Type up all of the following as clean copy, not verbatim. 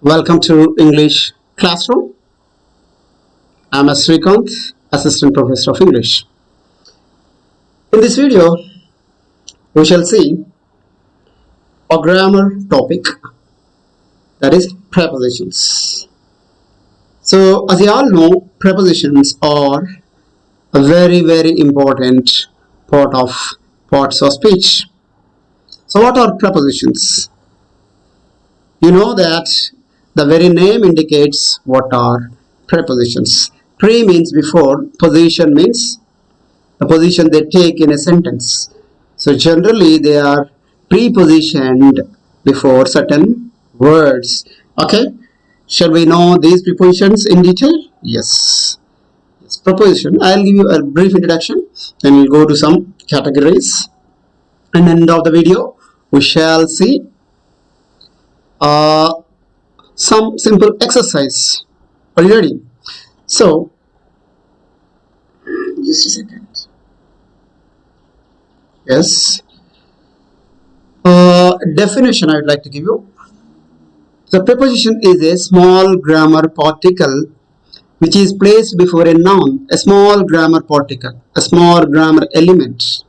Welcome to English Classroom. I'm Srikanth, Assistant Professor of English. In this video, we shall see a grammar topic, that is prepositions. So, as you all know, prepositions are a very important parts of speech. So, what are prepositions? You know that the very name indicates what are prepositions. Pre means before, position means the position they take in a sentence. So generally they are prepositioned before certain words. Okay, shall we know these prepositions in detail? Yes. Preposition, I'll give you a brief introduction, then we'll go to some categories, and end of the video we shall see some simple exercise. Are you ready? So just a second. Yes. Definition I would like to give you. The preposition is a small grammar particle which is placed before a noun, a small grammar particle, a small grammar element.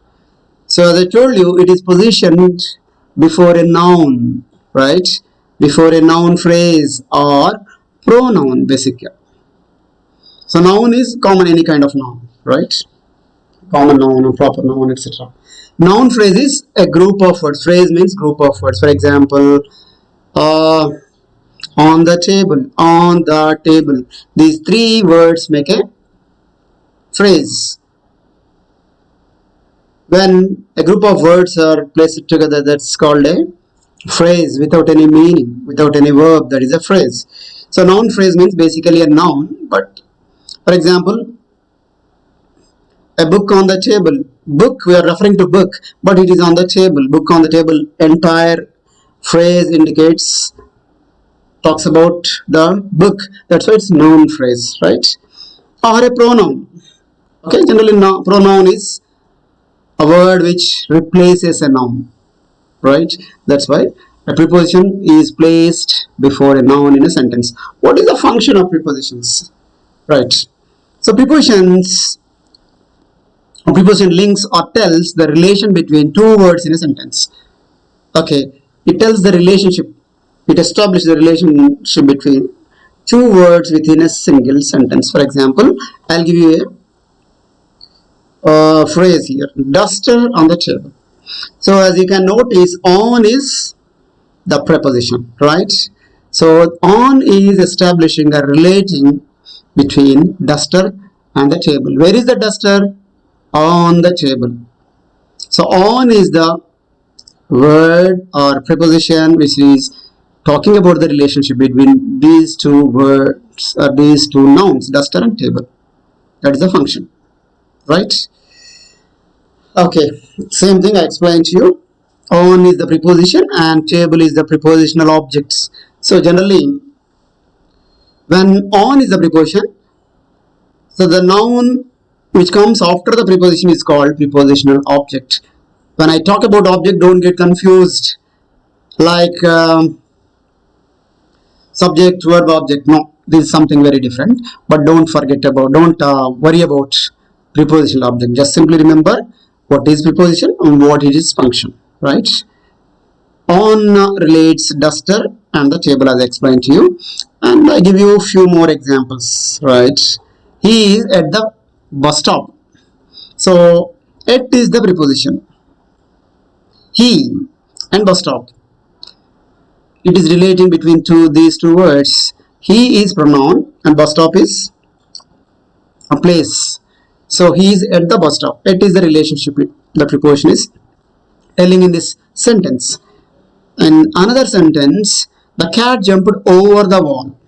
So as I told you, it is positioned before a noun, right? Before a noun phrase or pronoun basically. So noun is common, any kind of noun, right? Common noun or proper noun, etc. Noun phrase is a group of words. Phrase means group of words. For example, on the table, on the table. These three words make a phrase. When a group of words are placed together, that's called a phrase without any meaning, without any verb. That is a phrase. So noun phrase means basically a noun. But for example, a book on the table. Book, we are referring to book, but it is on the table. Book on the table. Entire phrase indicates, talks about the book. That's why it's noun phrase, right? Or a pronoun. Okay, generally pronoun is a word which replaces a noun, right? That's why a preposition is placed before a noun in a sentence. What is the function of prepositions? Right. So preposition links or tells the relation between two words in a sentence. Okay, it tells the relationship. It establishes the relationship between two words within a single sentence. For example, I'll give you a phrase here: duster on the table. So as you can notice, on is the preposition, right? So on is establishing a relating between duster and the table. Where is the duster? On the table. So on is the word or preposition which is talking about the relationship between these two words or these two nouns, duster and table. That is the function, right? Okay, same thing I explained to you. On is the preposition and table is the prepositional objects. So generally, when on is the preposition, so the noun which comes after the preposition is called prepositional object. When I talk about object, don't get confused like subject, verb, object. No, this is something very different. But don't worry about prepositional object. Just simply remember what is preposition and what is its function, right? On relates duster and the table as I explained to you. And I give you a few more examples, right? He is at the bus stop. So, at is the preposition. He and bus stop. It is relating between these two words. He is pronoun and bus stop is a place. So, he is at the bus stop. It is the relationship the preposition is telling in this sentence. In another sentence, the cat jumped over the wall.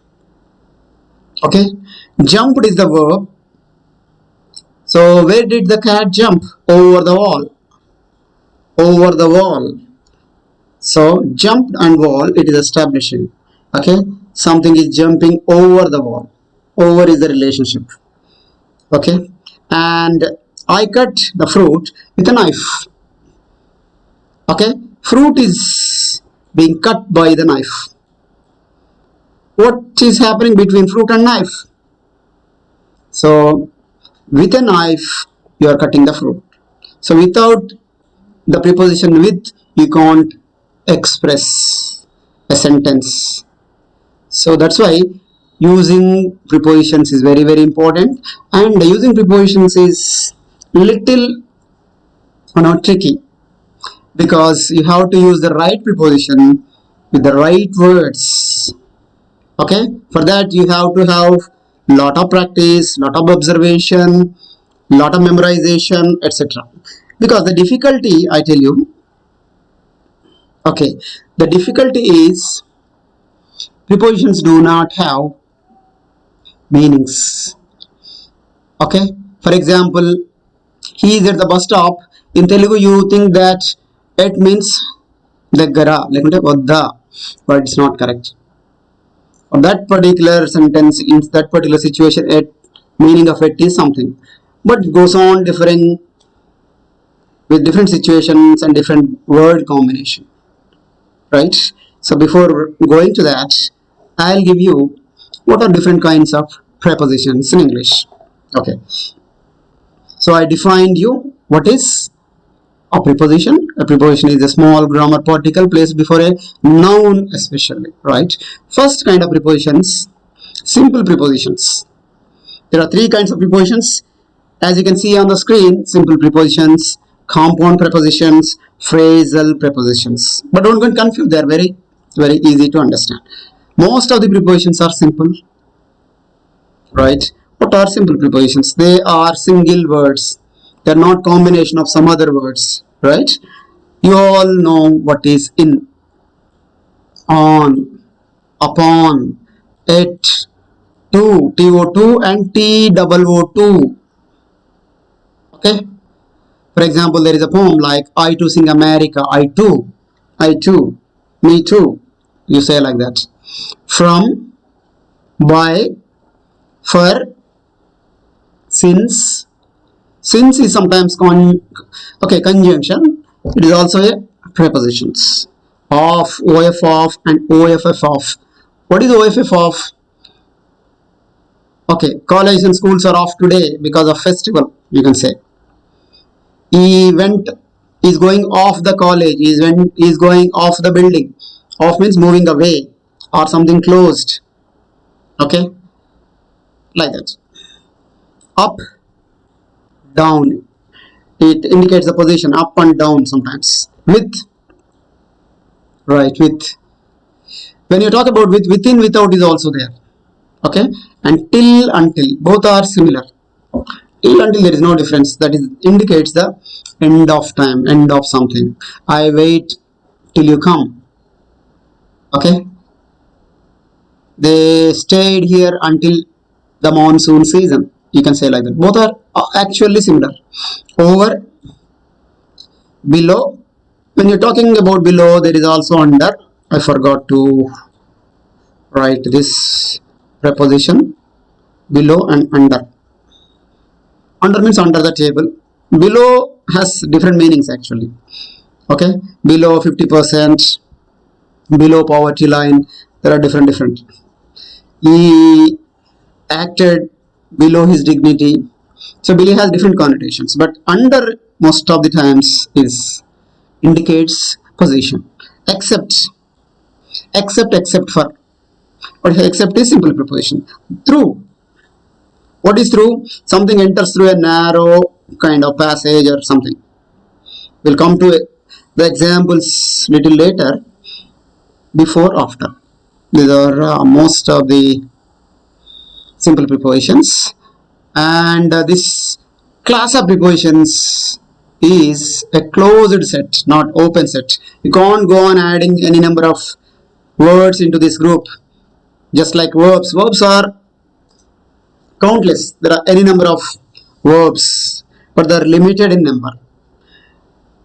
Okay, jumped is the verb. So where did the cat jump? Over the wall. Over the wall. So jumped and wall, it is establishing. Okay, something is jumping over the wall. Over is the relationship. Okay, and I cut the fruit with a knife. Okay, fruit is being cut by the knife. what is happening between fruit and knife? So with a knife you are cutting the fruit. So without the preposition with, you can't express a sentence. So that's why using prepositions is very very important, and using prepositions is little tricky, because you have to use the right preposition with the right words. Okay, for that you have to have lot of practice, lot of observation, lot of memorization, etc. Because the difficulty, I tell you, okay, the difficulty is prepositions do not have meanings. Okay, for example, he is at the bus stop. In Telugu you think that it means daggara, lekunte vadda, but it's not correct. For that particular sentence, in that particular situation, it meaning of it is something, but it goes on differing with different situations and different word combination, right? So before going to that, I'll give you what are different kinds of prepositions in English. Okay, so I defined you what is a preposition. A preposition is a small grammar particle placed before a noun, especially, right? First kind of prepositions, simple prepositions. There are three kinds of prepositions, as you can see on the screen: simple prepositions, compound prepositions, phrasal prepositions. But don't get confused, they are very very easy to understand. Most of the prepositions are simple, right? What are simple prepositions? They are single words. They are not combination of some other words, right? You all know what is in, on, upon, it, to, to, and TOO2. Okay, for example, there is a poem like I too sing America, I too, me too, you say like that. From, by, for, since is sometimes conjunction. It is also a prepositions. Of, OF of, and OFF of. What is OFF of? Okay, colleges and schools are off today because of festival, you can say. He went, is going off the college, is going off the building. Off means moving away or something closed. Okay, like that. Up, down, it indicates the position, up and down sometimes. With, right, with. When you talk about with, within, without is also there. Okay, and till, until, both are similar. Till, until, there is no difference. That is indicates the end of time, end of something. I wait till you come. Okay, they stayed here until the monsoon season, you can say like that. Both are actually similar. Over, below. When you're talking about below, there is also under. I forgot to write this preposition, below and under. Under means under the table. Below has different meanings actually. Okay, below 50%, below poverty line. There are different. He acted below his dignity. So below has different connotations, but under most of the times is indicates position. Except for. But except is simple preposition. Through. What is through? Something enters through a narrow kind of passage or something. We'll come to the examples little later. Before, after. These are most of the simple prepositions. And this class of prepositions is a closed set, not open set. You can't go on adding any number of words into this group. Just like verbs. Verbs are countless. There are any number of verbs, but they are limited in number.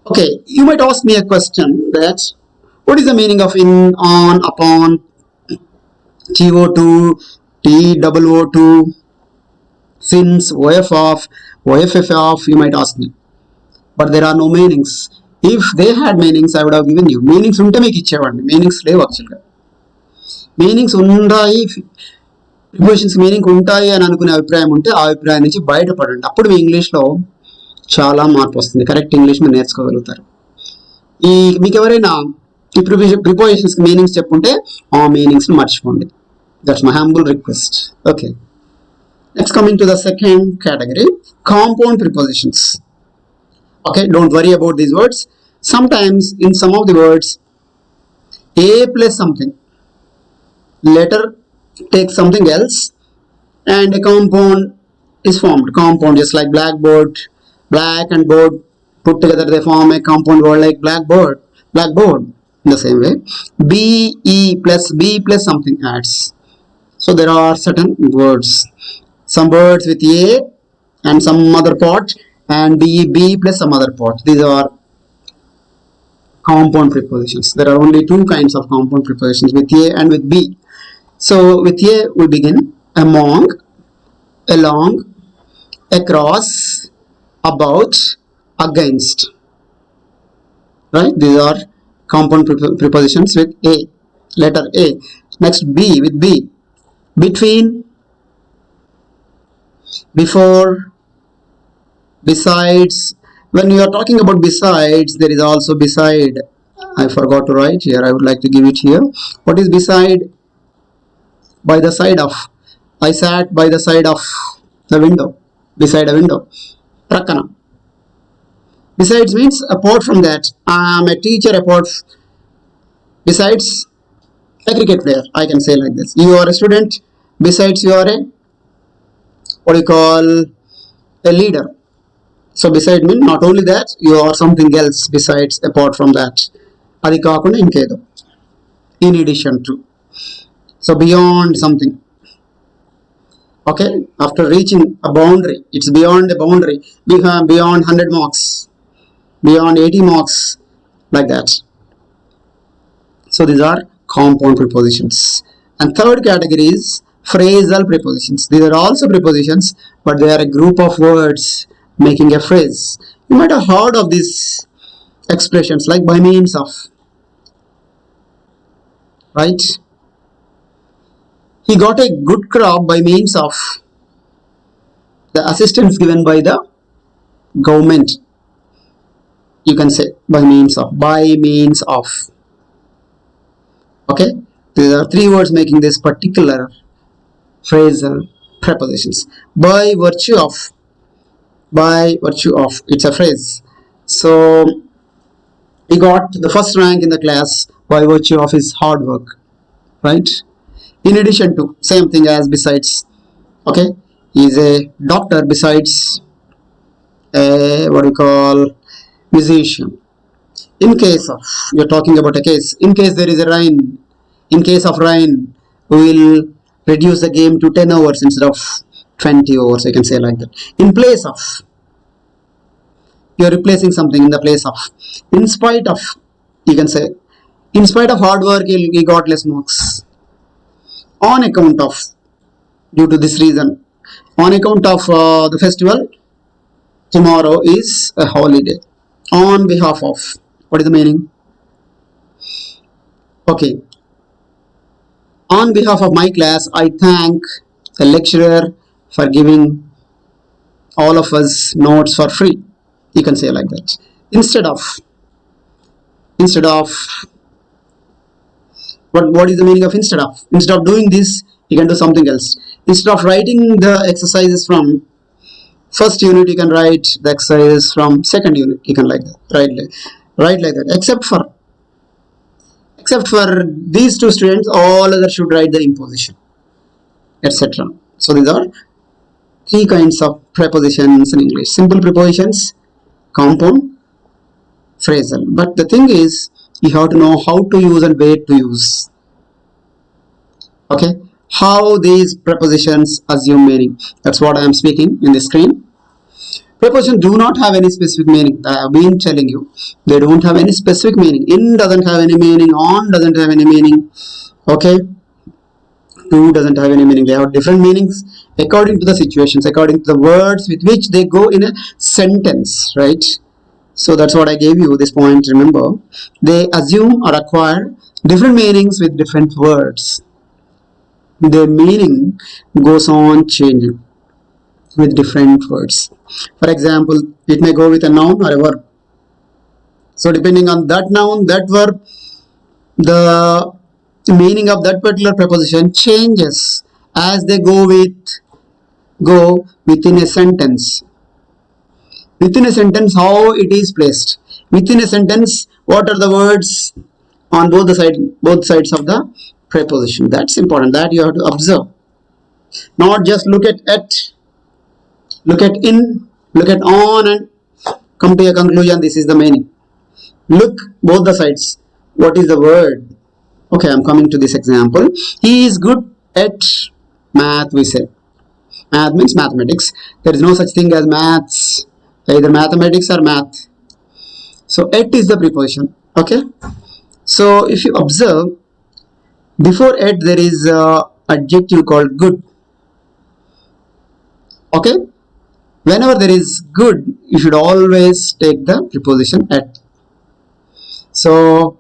Okay, you might ask me a question that what is the meaning of in, on, upon, TO2, TOO2, since, OF of, OFF of, you might ask me. But there are no meanings. If they had meanings, I would have given you. Meanings unte meeku ichevandi. Meanings levu actually. Meanings ఉంటాయి, prepositions meaning ఉంటాయి అని అనుకునే అభిప్రాయం ఉంటే ఆ అభిప్రాయం నుంచి బయటపడండి. అప్పుడు మీ ఇంగ్లీష్లో చాలా మార్పు వస్తుంది, కరెక్ట్ ఇంగ్లీష్ మీరు నేర్చుకోగలుగుతారు. మీకు ఎవరైనా ఈ ప్రిపోజిషన్స్ మీనింగ్స్ చెప్పుంటే ఆ మీనింగ్స్ మర్చిపోండి. That's my humble request. Okay, next coming to the second category, compound prepositions. Okay, don't worry about these words. Sometimes in some of the words a plus something, letter takes something else and a compound is formed. Compound, just like blackboard, black and board put together they form a compound word like blackboard. In the same way, be plus b plus something adds. So there are certain words, some words with a and some other part, and b plus some other part. These are compound prepositions. There are only two kinds of compound prepositions, with a and with b. So with a we begin, among, along, across, about, against. Right? These are compound prepositions with a, letter a. Next, b, with b, between, before, besides. When you are talking about besides, there is also beside. I forgot to write here, I would like to give it here. What is beside? By the side of. I sat by the side of the window, beside a window. Prakana. Besides means apart from that. I am a teacher apart. Besides a cricket player, I can say like this. You are a student, besides you are a, what you call, a leader. So beside mean not only that, you are something else besides, apart from that. Adi kaakunda inkedo, in addition to. So beyond something. Okay, after reaching a boundary, it's beyond a boundary. Beyond 100 marks, beyond 80 marks, like that. So these are compound prepositions. And third category is phrasal prepositions. These are also prepositions, but they are a group of words making a phrase. You might have heard of these expressions like by means of. Right? He got a good crop by means of the assistance given by the government. You can say by means of, by means of. Okay, there are three words making this particular phrasal prepositions. By virtue of, by virtue of, it's a phrase. So he got the first rank in the class by virtue of his hard work. Right? In addition to, same thing as besides. Okay, he is a doctor besides a, what we call, musician. In case of, you're talking about a case, in case there is a rain, in case of rain, we will reduce the game to 10 hours instead of 20 hours, I can say like that. In place of, you're replacing something in the place of. In spite of, you can say, in spite of hard work, he got less marks. On account of, due to this reason. On account of the festival, tomorrow is a holiday. On behalf of, what is the meaning? Okay, on behalf of my class, I thank the lecturer for giving all of us notes for free. You can say like that. Instead of, what is the meaning of instead of? Instead of doing this, you can do something else. Instead of writing the exercises from first unit, you can write the exercises from second unit. You can like that, write like that. Except for these two students, all others should write the imposition, etc. So these are three kinds of prepositions in English. Simple prepositions, compound, phrasal. But the thing is, you have to know how to use and where to use. Okay, how these prepositions assume meaning. That's what I am speaking in the screen. Prepositions do not have any specific meaning. I have been telling you, they don't have any specific meaning. In doesn't have any meaning. On doesn't have any meaning. Okay, to doesn't have any meaning. They have different meanings according to the situations, according to the words with which they go in a sentence. Right? So that's what I gave you this point. Remember, they assume or acquire different meanings with different words. their meaning goes on changing with different words. For example, it may go with a noun or a verb. So depending on that noun, that verb, the meaning of that particular preposition changes as they go within a sentence. Within a sentence, how it is placed. Within a sentence, what are the words on both sides of the preposition? That's important. That you have to observe. Not just look at look at in, look at on, and come to a conclusion. This is the meaning. Look both the sides. What is the word? Okay, I'm coming to this example. He is good at math, we say. Math means mathematics. There is no such thing as maths, either mathematics or math. So at is the preposition. Okay. So if you observe, before at there is a adjective called good. Okay. Whenever there is good, you should always take the preposition at. So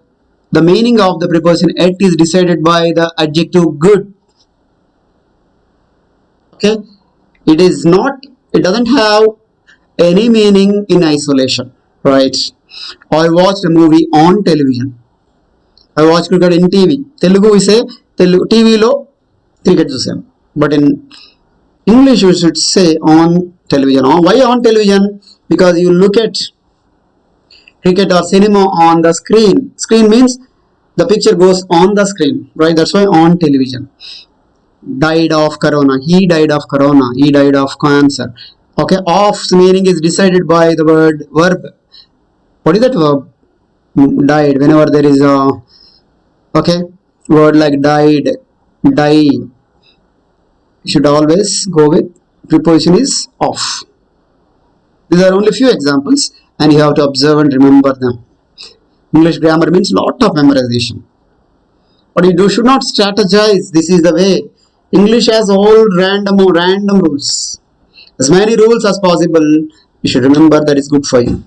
the meaning of the preposition at is decided by the adjective good. Okay. It doesn't have any meaning in isolation, right? I watched a movie on television. I watched cricket in TV. Telugu we say TV lo cricket chusam. But in English you should say on television. Why on television? Because you look at cricket or cinema on the screen. Screen means the picture goes on the screen, right? That's why on television. Died of corona. He died of corona. He died of cancer. Okay, of's meaning is decided by the verb. What is that verb? Died. Whenever there is a word like died, die, you should always go with preposition is of. These are only few examples, and you have to observe and remember them. English grammar means lot of memorization, but you should not strategize. This is the way. English has all random rules. As many rules as possible, you should remember, that is good for you.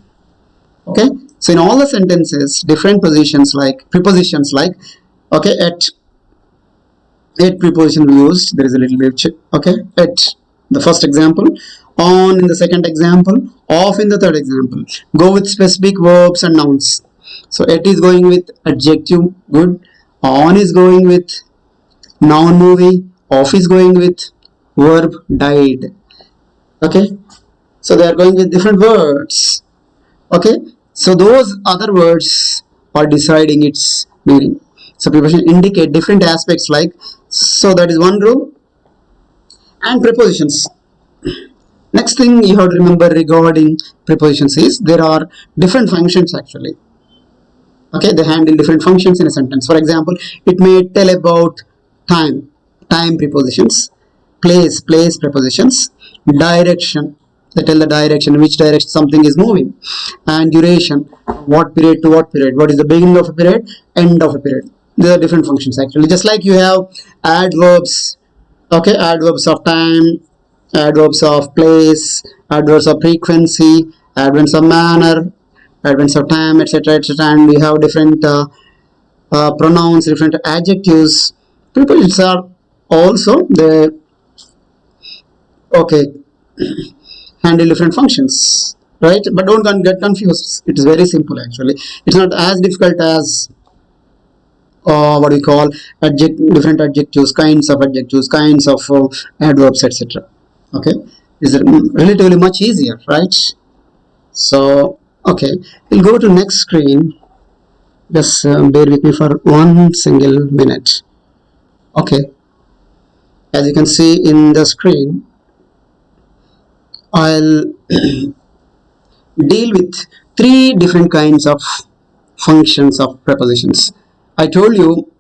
Okay, so in all the sentences, different prepositions like okay, at preposition we used. There is a little bit okay, at the first example, on in the second example, off in the third example. Go with specific verbs and nouns. So at is going with adjective good, on is going with noun movie, off is going with verb died. Okay, so they are going with different words. Okay, so those other words are deciding its meaning. So preposition indicate different aspects like, so that is one rule. And prepositions, next thing you have to remember regarding prepositions is there are different functions actually. Okay, they handle different functions in a sentence. For example, it may tell about time prepositions, place prepositions, direction, they tell the direction, which direction something is moving, and duration, what period to what period, what is the beginning of a period, end of a period. There are different functions actually. Just like you have adverbs, okay, adverbs of time, adverbs of place, adverbs of frequency, adverbs of manner, adverbs of time, etc., and we have different pronouns, different adjectives. Prepositions are also the okay handle different functions, right? But don't get confused. It is very simple actually. It's not as difficult as what we call different adjectives, kinds of adjectives, kinds of adverbs, etc. Okay, is relatively much easier, right? So okay, we'll go to next screen. Just bear with me for one single minute. Okay, as you can see in the screen, I'll deal with three different kinds of functions of prepositions. I told you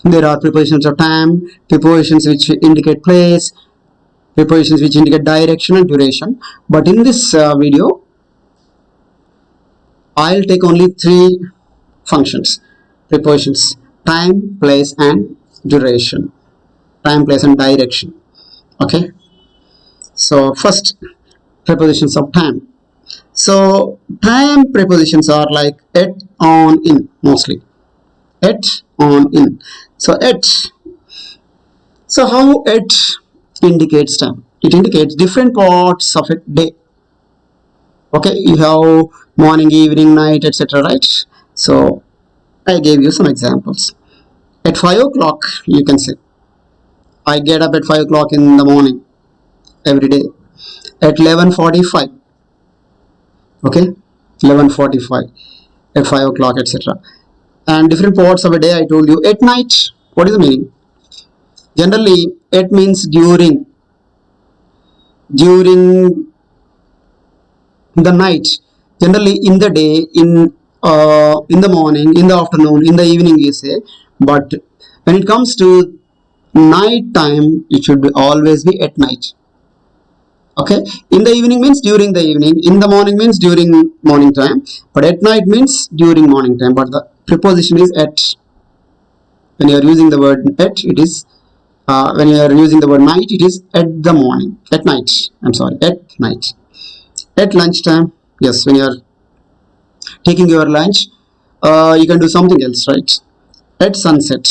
there are prepositions of time, prepositions which indicate place, prepositions which indicate direction and duration. But in this video, I'll take only three functions: prepositions time, place, and duration. Time, place, and direction. Okay. So first, prepositions of time. So time prepositions are like at, on, in, mostly at, on, in. So at, So how it indicates time? It indicates different parts of a day. Okay, you have morning, evening, night, etc., right? So I gave you some examples. At 5 o'clock, you can say, I get up at 5 o'clock in the morning every day. At 11:45, okay, 11:45, at 5 o'clock, etc. And different parts of a day I told you. At night, what is the meaning? Generally, it means during the night. Generally, in the day, in the morning, in the afternoon, in the evening, you say. But when it comes to night time, it should be always be at night. Okay, in the evening means during the evening, in the morning means during morning time, but at night means during morning time. But the preposition is at. When you are using the word at, it is when you are using the word night, it is at the morning, at night, I'm sorry, at night. At lunchtime, yes, when you are taking your lunch, you can do something else, right? At sunset.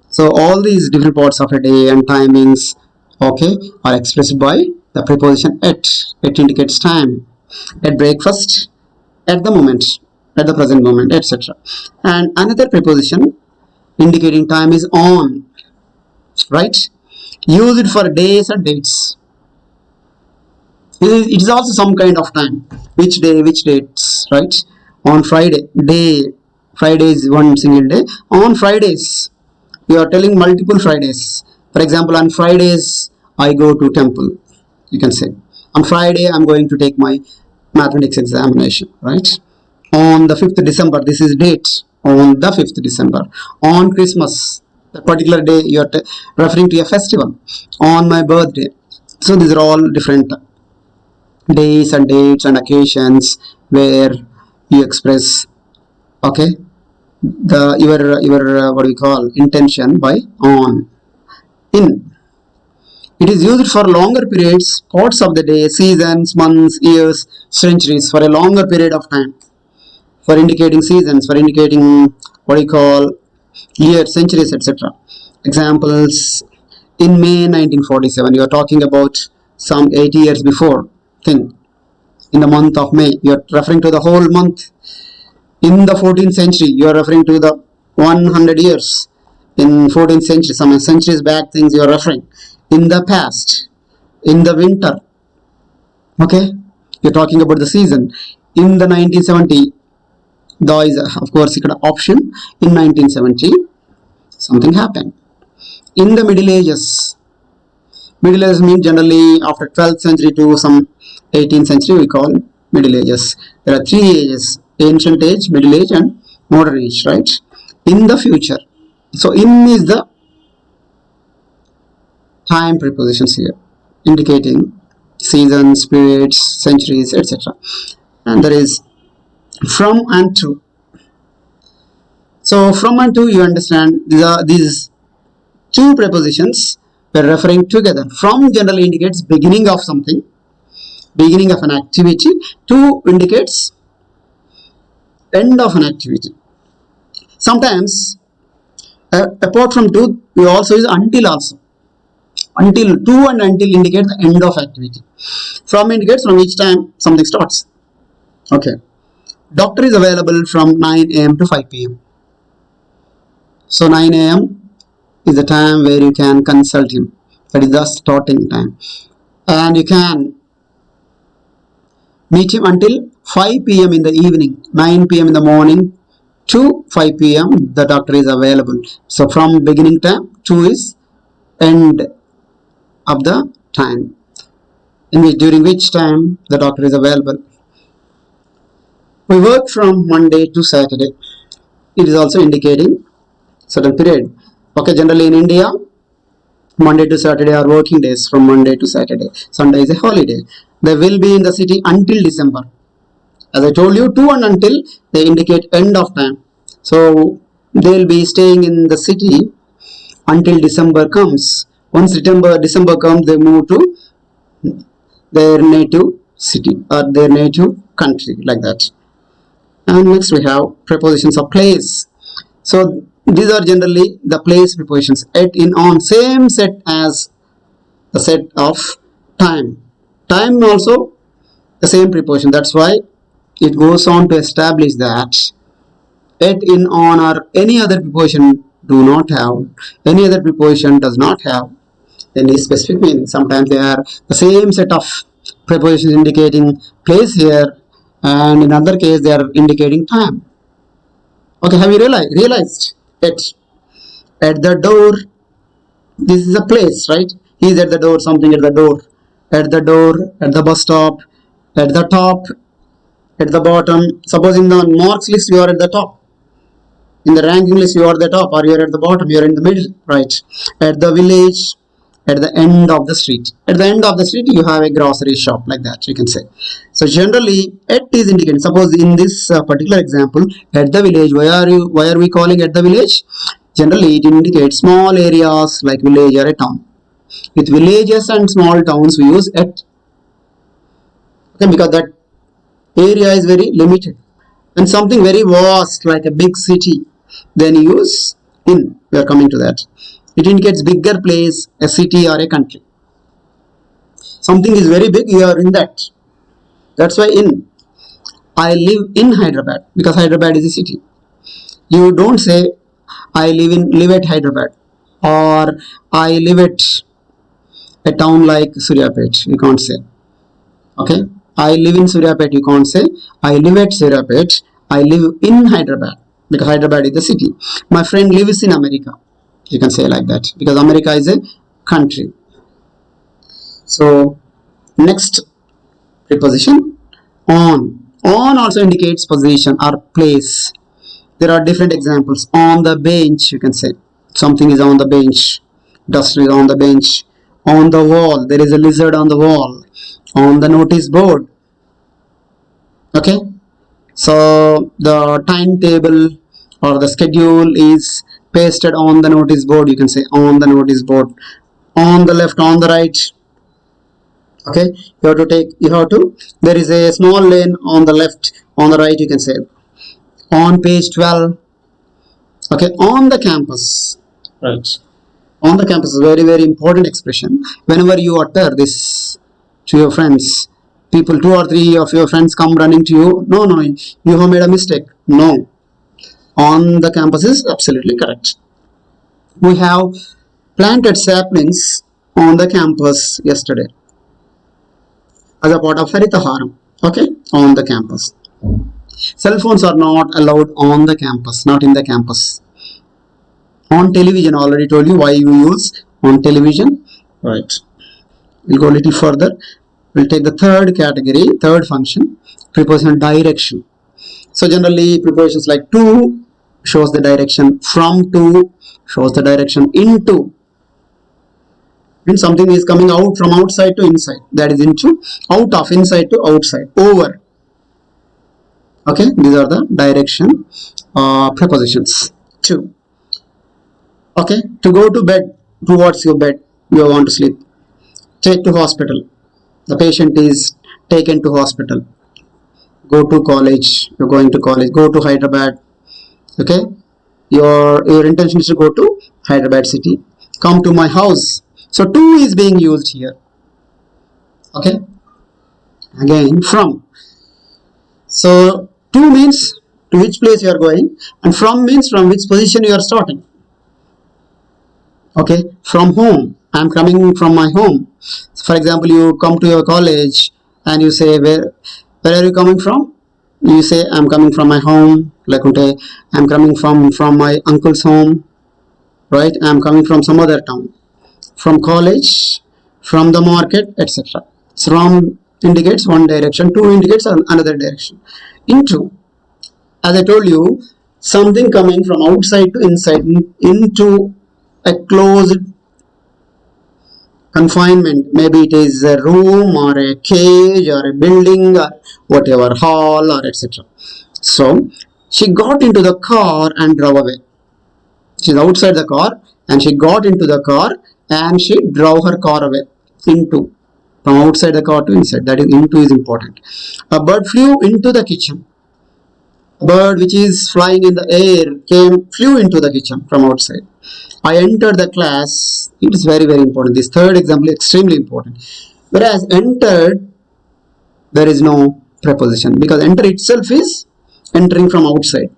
So all these different parts of a day and timings, okay, are expressed by the preposition at. It indicates time. At breakfast, at the moment, at the present moment, etc. And another preposition indicating time is on, right? Use it for days and dates. It is also some kind of time. Which day, which dates, right? On Friday, day. Friday is one single day. On Fridays, you are telling multiple Fridays. For example, on Fridays I go to temple, you can say. On Friday I'm going to take my mathematics examination, right? On the 5th December, this is date. On the 5th December. On Christmas, the particular day you are referring to a festival. On my birthday. So these are all different days and dates and occasions where you express, okay, the your what do we call, intention by on. In. It is used for longer periods, parts of the day, seasons, months, years, centuries, for a longer period of time, for indicating seasons, for indicating what you call years, centuries, etc. Examples: in May 1947, you are talking about some 80 years before thing. In the month of May, you are referring to the whole month. In the 14th century, you are referring to the 100 years. In 14th century, some centuries back things you are referring. In the past, in the winter, okay, you're talking about the season. In the 1970, there is of course ఇక్కడ option. In 1970 something happened. In the Middle Ages, Middle Ages means generally after 12th century to some 18th century we call Middle Ages. There are three ages: ancient age, middle age, and modern age, right? In the future, so in is the time prepositions here, indicating seasons, periods, centuries, etc. And there is from and to. So from and to, you understand, these two prepositions were referring together. From generally indicates beginning of something, beginning of an activity. To indicates end of an activity. Sometimes apart from to, we also use until also. Until, to and until indicate the end of activity. From indicates from each time something starts. Okay. Doctor is available from 9 a.m. to 5 p.m. So 9 a.m. is the time where you can consult him. That is the starting time. And you can meet him until 5 p.m. in the evening. 9 p.m. in the morning to 5 p.m. the doctor is available. So from beginning time, to is end of the time, in which, during which time the doctor is available. We work from Monday to Saturday. It is also indicating certain period. Okay, generally in India, Monday to Saturday are working days. From Monday to Saturday, Sunday is a holiday. They will be in the city until December. As I told you, to and until, they indicate end of time. So they will be staying in the city until December comes. Once December comes, they move to their native city or their native country, like that. And next we have prepositions of place. So These are generally the place prepositions. At, in, on, same set as the set of time. Time also the same preposition. That's why it goes on to establish that at, in, on, or any other preposition do not have, any other preposition does not have any specific meaning. Sometimes they are the same set of prepositions indicating place here, and in other case they are indicating time. Okay, have you realized it? At the door, this is a place, right? He is at the door, something at the door. At the door, at the bus stop, at the top, at the bottom. Suppose in the marks list you are at the top. In the ranking list you are at the top, or you are at the bottom, you are in the middle, right? At the village, at the end of the street. At the end of the street you have a grocery shop, like that you can say. So generally at is indicated. Suppose in this particular example, at the village, why are we calling at the village? Generally it indicates small areas like village or a town. With villages and small towns we use at, okay, because that area is very limited. And something very vast like a big city, then you use in. We are coming to that. It indicates bigger place, a city or a country. Something is very big, you are in that. That's why in. I live in Hyderabad, because Hyderabad is a city. You don't say I live at Hyderabad, or I live at a town like Suryapet. You can't say. Okay, I live in Suryapet. You can't say I live at Suryapet. I live in Hyderabad, because Hyderabad is the city. My friend lives in America. You can say like that, because America is a country. So next preposition, on. On also indicates position or place. There are different examples. On the bench, you can say something is on the bench. Duster is on the bench. On the wall, there is a lizard on the wall. On the notice board. Okay, so the timetable or the schedule is pasted on the notice board. You can say on the notice board. On the left, on the right. Okay, there is a small lane on the left, on the right, you can say. On page 12. Okay, on the campus, right? On the campus is very important expression. Whenever you utter this to your friends, people, 2 or 3 of your friends come running to you, no, you have made a mistake. No, on the campus is absolutely correct. We have planted saplings on the campus yesterday as a part of Haritaharam. Okay, on the campus. Cell phones are not allowed on the campus, not in the campus. On television, already told you why you use on television, right? We'll go a little further. We'll take the third category, third function, preposition direction. So generally prepositions like to shows the direction, from to shows the direction, into. When something is coming out from outside to inside, that is into. Out of, inside to outside, over. Okay, these are the direction prepositions. To. Okay, to go to bed, towards your bed, you want to sleep. Take to hospital, the patient is taken to hospital. Go to college, you're going to college. Go to Hyderabad. Okay, your intention is to go to Hyderabad city. Come to my house. So to is being used here. Okay, again from. So to means to which place you are going, and from means from which position you are starting. Okay, from home, I am coming from my home. For example, you come to your college and you say, where are you coming from? You say, I am coming from my home. Like, I am coming from my uncle's home, right? I am coming from some other town. From college, from the market, etc. From indicates one direction, to indicates another direction. Into, as I told you, something coming from outside to inside, into a closed confinement. Maybe it is a room or a cage or a building or whatever, hall or etc. So she got into the car and drove away. She's outside the car and she got into the car and she drove her car away. Into, from outside the car to inside, that is into is important. A bird flew into the kitchen. bird which is flying in the air flew into the kitchen from outside. I entered the class. It is very very important. This third example is extremely important. Whereas entered, there is no preposition, because enter itself is entering from outside.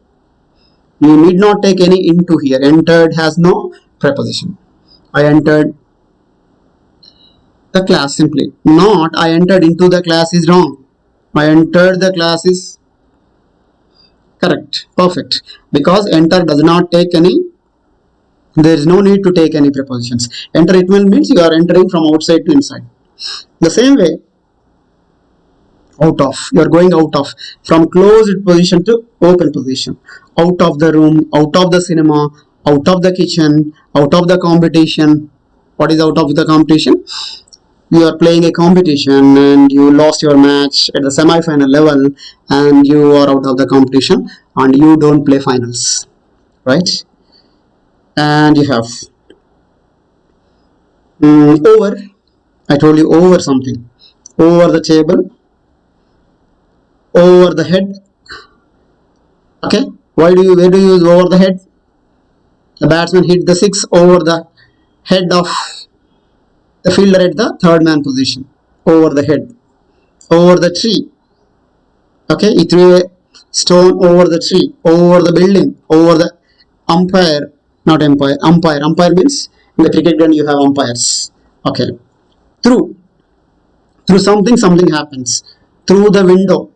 You need not take any into here. Entered has no preposition. I entered the class, simply. Not I entered into the class is wrong. I entered the class is correct, perfect, because enter does not take any, there is no need to take any prepositions. Enter it will means you are entering from outside to inside. The same way, out of, you are going out of, from closed position to open position. Out of the room, out of the cinema, out of the kitchen, out of the competition. What is out of the competition? You are playing a competition and you lost your match at the semi-final level, and you are out of the competition and you don't play finals, right? And you have over. I told you over something. Over the table, over the head. Okay, where do you use over the head? The batsman hit the six over the head of the fielder at the third man position. Over the head. Over the tree. Okay, he threw a stone over the tree, over the building, over the umpire. Not umpire. Umpire means in the cricket ground you have umpires. Okay, through something happens. Through the window.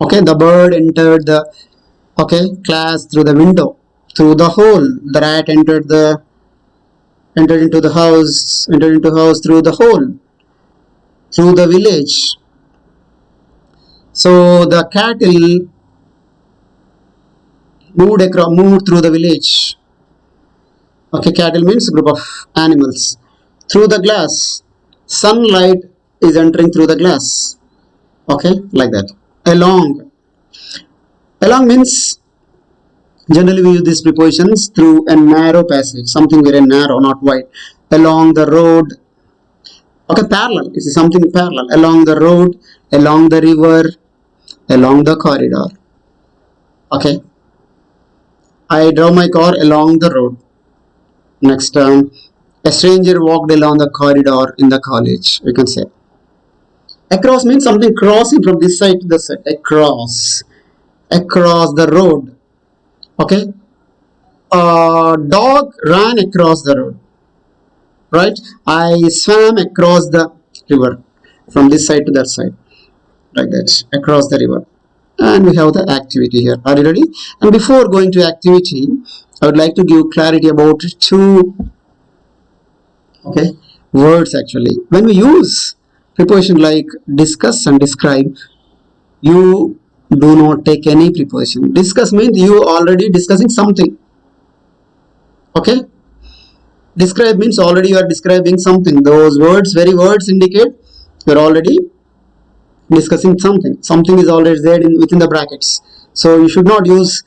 Okay, the bird entered the class through the window. Through the hole, the rat entered into the house through the hole. Through the village. So the cattle moved through the village. Okay, cattle means group of animals. Through the glass, sunlight is entering through the glass. Okay, like that. Along means, generally we use these prepositions through a narrow passage, something very narrow, not wide. Along the road. Okay, parallel. This is something parallel. Along the road, along the river, along the corridor. Okay. I drove my car along the road. Next term, a stranger walked along the corridor in the college. We can say. Across means something crossing from this side to this side. Across the road. Okay. A dog ran across the road. Right? I swam across the river from this side to that side. Like that. Across the river. And we have the activity here. Are you ready? And before going to activity, I would like to give clarity about two words actually. When we use preposition like discuss and describe, you do not take any preposition. Discuss means you already discussing something. Okay. Describe means already you are describing something. Those very words indicate you are already discussing something. Something is already there within the brackets. So you should not use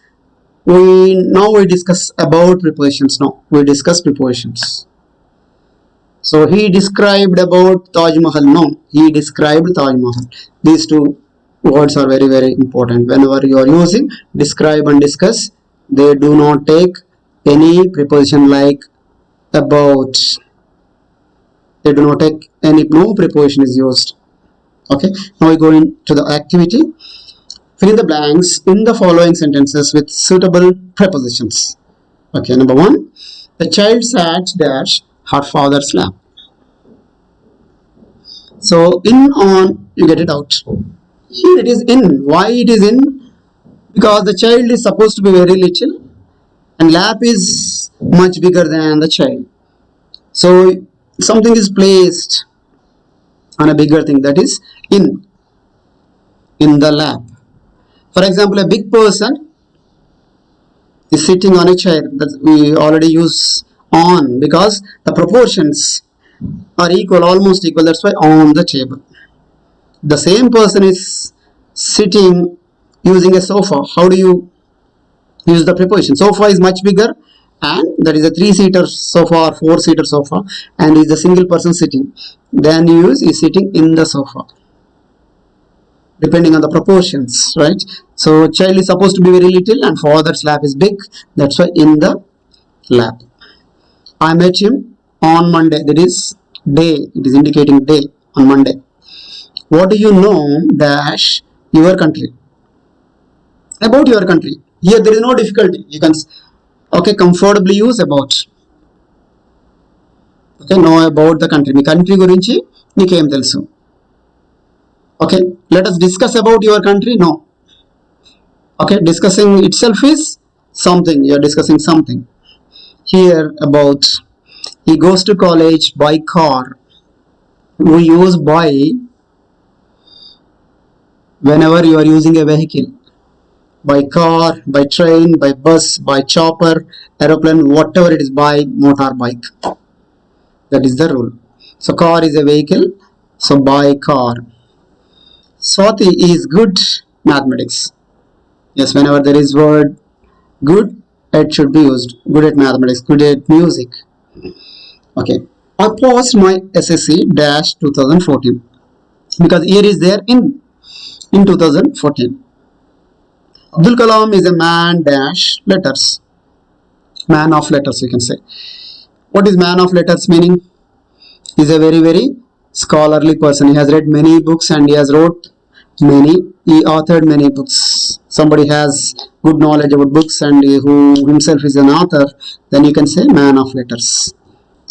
now we discuss about prepositions. No, we discuss prepositions. So he described about Taj Mahal. No, he described Taj Mahal. These two words are very very important. Whenever you are using describe and discuss, they do not take any preposition like about. They do not take any, no preposition is used. Okay, now we go into the activity. Fill in the blanks in the following sentences with suitable prepositions. Okay, number one, the child sat dash her father's lap. So in, on, you get it out. Here it is in. Why it is in? Because the child is supposed to be very little and lap is much bigger than the child. So something is placed on a bigger thing, that is in the lap. For example, a big person is sitting on a chair. That we already use on, because the proportions are equal, almost equal. That's why on the table. The same person is sitting using a sofa. How do you use the preposition? Sofa is much bigger, and that is a 3-seater sofa or 4-seater sofa, and is a single person sitting. Then you use is sitting in the sofa. depending on the proportions, right? So child is supposed to be very little and father's lap is big. That's why in the lap. I met him on Monday. That is day. It is indicating day on Monday. What do you know dash your country? About your country. Here there is no difficulty. You can okay comfortably use about. Okay, know about the country. Me country గురించి నీకేం తెలుసు? Okay, let us discuss about your country. No. Okay, discussing itself is something. You are discussing something. Here about he goes to college by car. We use by whenever you are using a vehicle. By car, by train, by bus, by chopper, aeroplane, whatever it is, by motorbike. That is the rule. So car is a vehicle. So by car. Swati is good mathematics. Yes, whenever there is word good, it should be used. Good at mathematics, good at music. Okay. I passed my SSC dash 2014 because year is there in 2014. Abdul Kalam is a man dash letters. Man of letters, you can say. What is man of letters meaning? He is a very scholarly person. He has read many books and he authored many books. Somebody has good knowledge about books and who himself is an author, then you can say man of letters.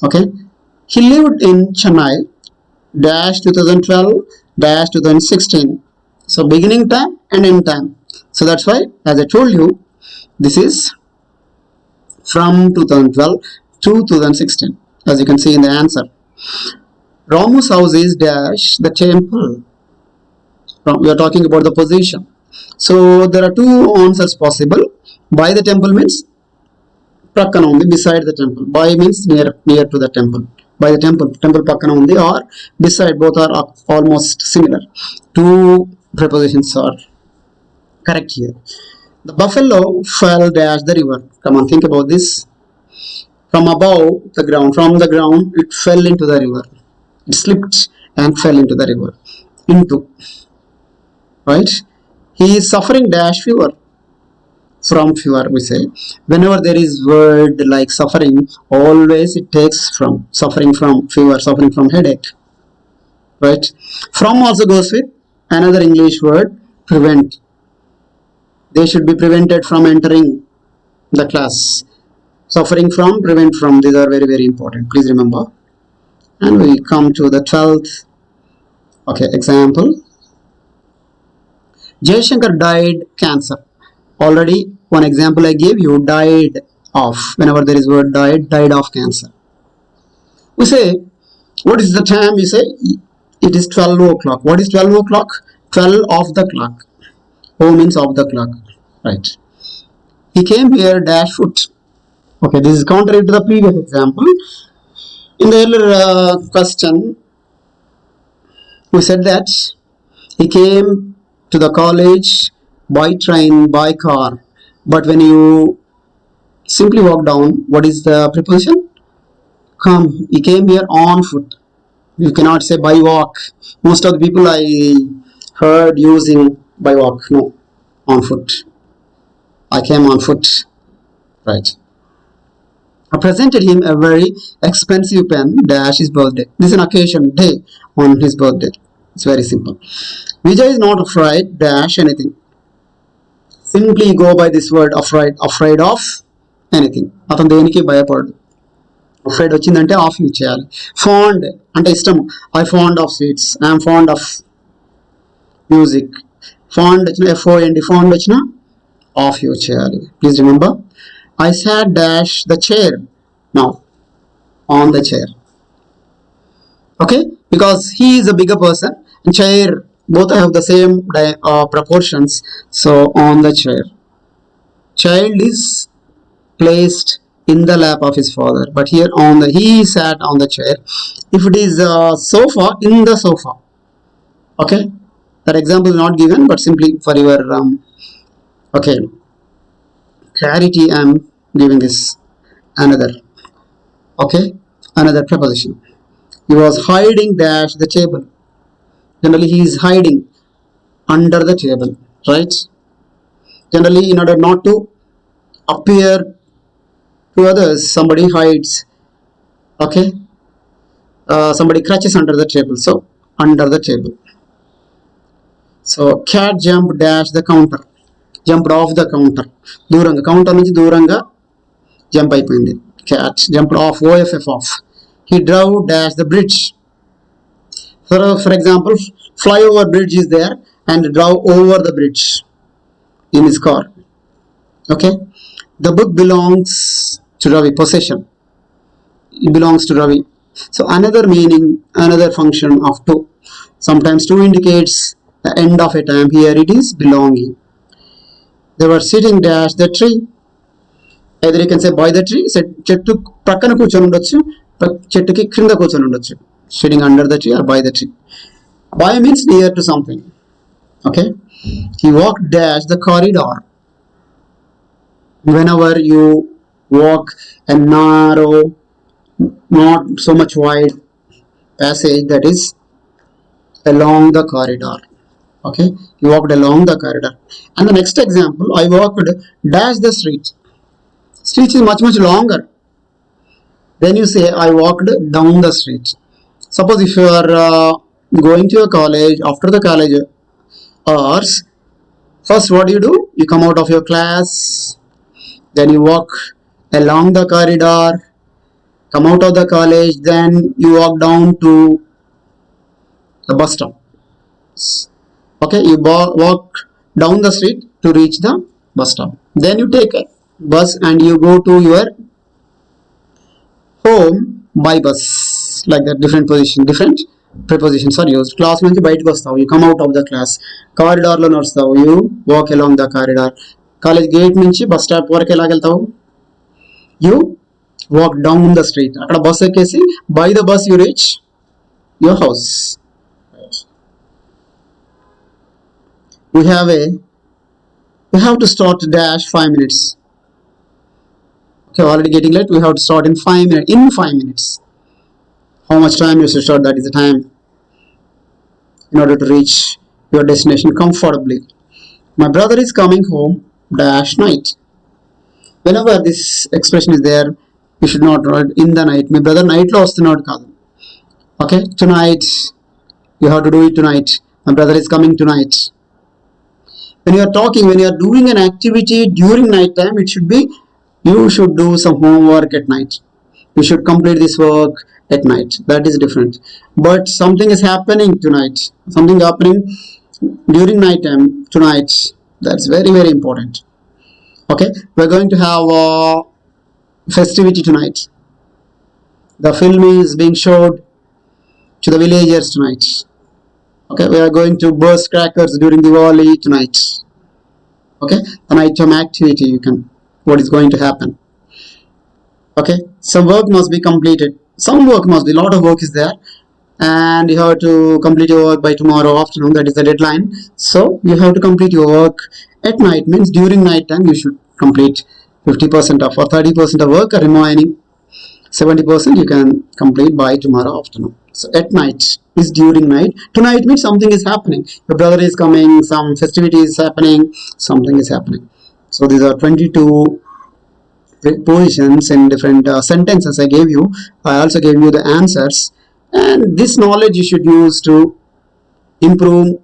Okay. He lived in Chennai dash 2012 dash 2016. So beginning time and end time. So that's why, as I told you, this is from 2012 to 2016, as you can see in the answer. Ramu's house is dash the temple. We are talking about the position. So there are two answers possible. By the temple means prakkana undi, beside the temple. By means near to the temple. By the temple prakkana undi, or beside. Both are almost similar. Two prepositions are correct here. The buffalo fell dash the river. Come on, think about this. From above the ground, it fell into the river. It slipped and fell into the river. Into. Right? He is suffering dash fever. From fever, we say. Whenever there is word like suffering, always it takes from. Suffering from fever, suffering from headache. Right? From also goes with another English word, prevent. They should be prevented from entering the class. Suffering from, prevent from. These are very important. Please remember. And we come to the 12th. Okay, example. Jaishankar died cancer. Already one example I gave you, died of. Whenever there is word died of cancer. We say, what is the time? You say, it is 12 o'clock. What is 12 o'clock? 12 of the clock. O means of the clock. Right. He came here dash foot. Okay, this is contrary to the previous example. In the earlier question, we said that he came to the college by train, by car. But when you simply walk down, what is the preposition? Come. He came here on foot. You cannot say by walk. Most of the people I heard using by walk. No, on foot. I came on foot. Right. I presented him a very expensive pen dash his birthday. This is an occasion day on his birthday. It's very simple. Vijay is not afraid dash anything. Simply go by this word afraid of anything. అతను దేనికి భయపడడు. Afraid వచ్చిందంటే of use చేయాలి. Fond అంటే ఇష్టం. I fond of sweets. I am fond of music. Fond వచ్చిన FOND fond వచ్చిన of use చేయాలి. Please remember. I sat dash the chair. Now on the chair. Okay, because he is a bigger person and chair both have the same proportions. So on the chair. Child is placed in the lap of his father, but here he sat on the chair. If it is sofa, in the sofa. Okay, that example is not given, but simply for your okay clarity, I am giving this another. Okay, another preposition. He was hiding dash the table. Generally he is hiding. under the table, right? Generally, in order not to appear to others, somebody hides, okay? Somebody crouches under the table, so under the table. So cat jumped dash the counter, jumped off the counter. దూరంగా counter నుంచి దూరంగా jump అయిపోయింది. Cat jumped off, off. He drove dash the bridge. For example, flyover bridge is there and drove over the bridge in his car. Okay, the book belongs to Ravi, possession. It belongs to Ravi. So another meaning, another function of to. Sometimes to indicates the end of a time. Here it is belonging. They were sitting dash the tree. Either you can say by the tree, చెట్టు పక్కన కూర్చొని ఉండొచ్చు, చెట్టుకి క్రింద కూర్చొని ఉండొచ్చు. Sitting under the tree or by the tree. By means near to something. Okay. He walked dash the corridor. Whenever you walk a narrow, not so much wide passage, that is along the corridor. Okay, he walked along the corridor. And the next example, I walked dash the street. Street is much longer. Then you say I walked down the street. Suppose if you are going to a college, after the college hours, first what do? You come out of your class, then you walk along the corridor, come out of the college, then you walk down to the bus stop. Okay, you walk down the street to reach the bus stop. Then you take a bus and you go to your home by bus. Like that, different prepositions are used. Class నుంచి బయటకు వస్తావు, you come out of the class. కారిడార్లో నడుస్తావు, you walk along the corridor. College gate నుంచి bus stop వరకు ఎలా వెళ్తావు? You walk down the street. అక్కడ bus ఎక్కేసి by the bus you reach your house. We have to start dash 5 minutes. Okay, already getting late. We have to start in 5 minutes. In 5 minutes. How much time you should start? That is the time in order to reach your destination comfortably. My brother is coming home dash night. Whenever this expression is there, you should not write in the night. My brother night lo vastunnadu kaadu. Okay, tonight. You have to do it tonight. My brother is coming tonight. When you are talking, when you are doing an activity during night time, it should be you should do some homework at night. You should complete this work at night. That is different. But something is happening tonight. Something happening during night time tonight. That's very important. Okay, we're going to have a festivity tonight. The film is being showed to the villagers tonight. Okay, we are going to burst crackers during Diwali tonight. Okay, the night time activity, what is going to happen. Okay, some work must be completed. Some work must be, lot of work is there, and you have to complete your work by tomorrow afternoon. That is the deadline. So you have to complete your work at night. Means during night time you should complete 50% of or 30% of work. Remaining 70% you can complete by tomorrow afternoon. So at night is during night. Tonight means something is happening. Your brother is coming, some festivity is happening, something is happening. So these are 22 positions in different sentences I gave you. I also gave you the answers, and this knowledge you should use to improve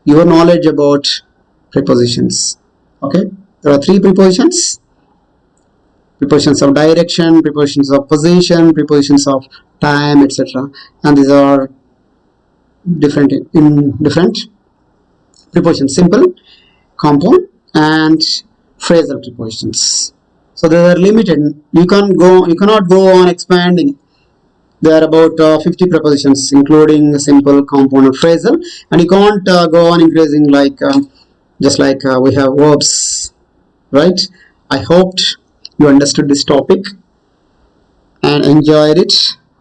your knowledge about prepositions. Okay, there are 3 prepositions: prepositions of direction, prepositions of position, prepositions of time, etc. And these are different in different prepositions: simple, compound, and phrasal prepositions. So they are limited. You cannot go on expanding. There are about 50 prepositions, including simple, compound, and phrasal, and you can't go on increasing like just like we have verbs, right? I hoped you understood this topic and enjoyed it.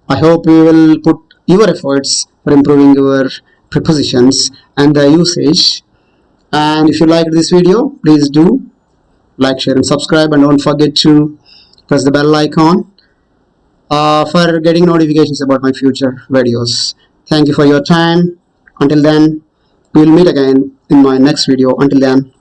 I hope you will put your efforts for improving your prepositions and the usage. And if you liked this video, please do like, share, and subscribe, and don't forget to press the bell icon for getting notifications about my future videos. Thank you for your time. Until then, We will meet again in my next video. Until then,